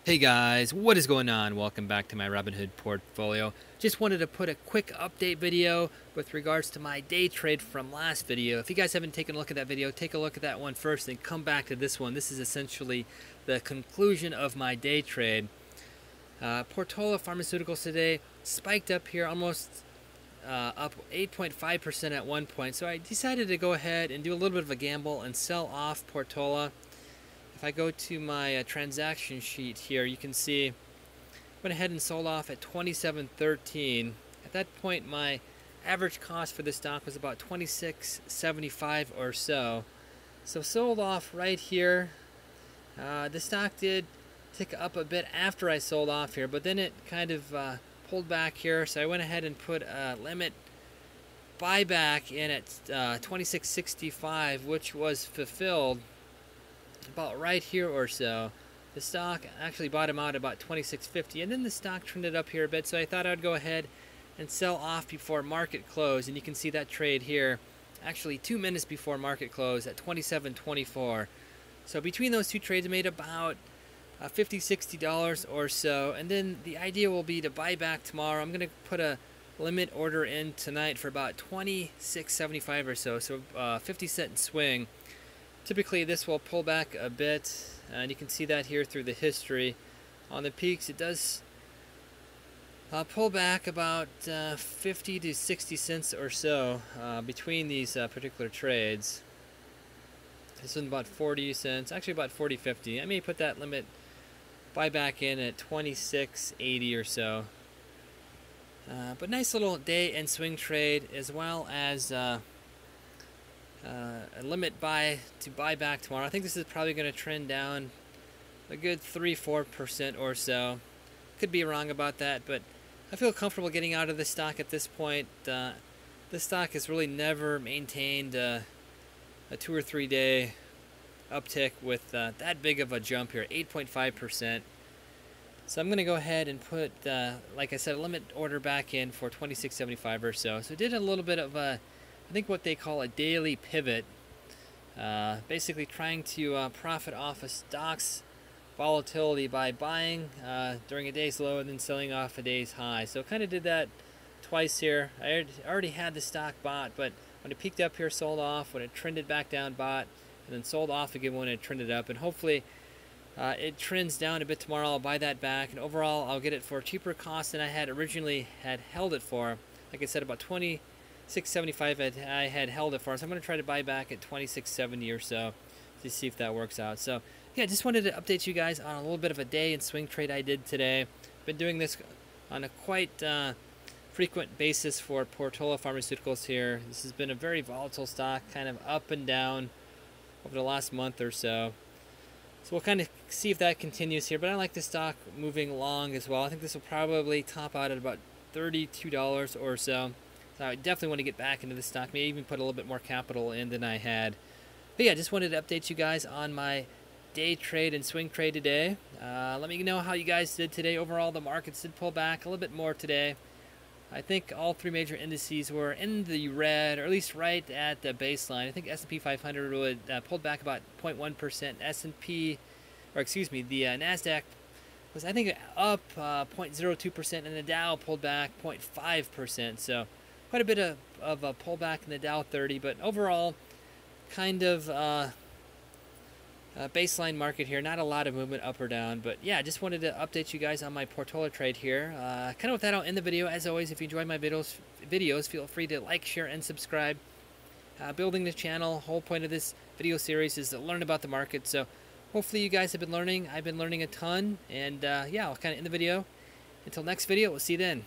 Hey guys, what is going on? Welcome back to my Robinhood portfolio. Just wanted to put a quick update video with regards to my day trade from last video. If you guys haven't taken a look at that video, take a look at that one first and come back to this one. This is essentially the conclusion of my day trade. Portola Pharmaceuticals today spiked up here almost up 8.5% at one point. So I decided to go ahead and do a little bit of a gamble and sell off Portola. If I go to my transaction sheet here, you can see I went ahead and sold off at 27.13. At that point, my average cost for this stock was about 26.75 or so. So sold off right here. The stock did tick up a bit after I sold off here, but then it kind of pulled back here. So I went ahead and put a limit buyback in at 26.65, which was fulfilled about right here or so. The stock actually bottomed out about 26.50, and then the stock trended up here a bit, so I thought I'd go ahead and sell off before market close. And you can see that trade here actually 2 minutes before market close at 27.24. So between those two trades I made about $50-$60 or so, and then the idea will be to buy back tomorrow. I'm going to put a limit order in tonight for about 26.75 or so, 50-cent swing. Typically this will pull back a bit, and you can see that here through the history. On the peaks it does pull back about 50 to 60 cents or so between these particular trades. This is about 40 cents, actually about 40.50. I may put that limit buyback in at 26.80 or so. But nice little day and swing trade, as well as a limit buy to buy back tomorrow. I think this is probably going to trend down a good 3-4% or so. Could be wrong about that, but I feel comfortable getting out of this stock at this point. This stock has really never maintained a 2 or 3 day uptick with that big of a jump here, 8.5%. So I'm going to go ahead and put, like I said, a limit order back in for 26.75 or so. So I did a little bit of a, I think what they call a daily pivot, basically trying to profit off a stock's volatility by buying during a day's low and then selling off a day's high. So kind of did that twice here. I already had the stock bought, but when it peaked up here, sold off. When it trended back down, bought, and then sold off again when it trended up. And hopefully it trends down a bit tomorrow. I'll buy that back, and overall I'll get it for a cheaper cost than I had originally held it for. Like I said, about 26.75 I had held it for, so I'm going to try to buy back at 26.70 or so to see if that works out. So yeah, just wanted to update you guys on a little bit of a day and swing trade I did today. Been doing this on a quite frequent basis for Portola Pharmaceuticals here. This has been a very volatile stock, kind of up and down over the last month or so. So we'll kind of see if that continues here, but I like the stock moving long as well. I think this will probably top out at about $32 or so. So I definitely want to get back into this stock, maybe even put a little bit more capital in than I had. But yeah, just wanted to update you guys on my day trade and swing trade today. Let me know how you guys did today. Overall, the markets did pull back a little bit more today. I think all three major indices were in the red, or at least right at the baseline. I think S&P 500 would pulled back about 0.1%. S&P, or excuse me, the Nasdaq was, I think, up 0.02%, and the Dow pulled back 0.5%. So quite a bit of a pullback in the Dow 30, but overall, kind of baseline market here. Not a lot of movement up or down, but yeah, just wanted to update you guys on my Portola trade here. Kind of with that, I'll end the video. As always, if you enjoy my videos, feel free to like, share, and subscribe. Building the channel, whole point of this video series is to learn about the market. So hopefully you guys have been learning. I've been learning a ton, and yeah, I'll kind of end the video. Until next video, we'll see you then.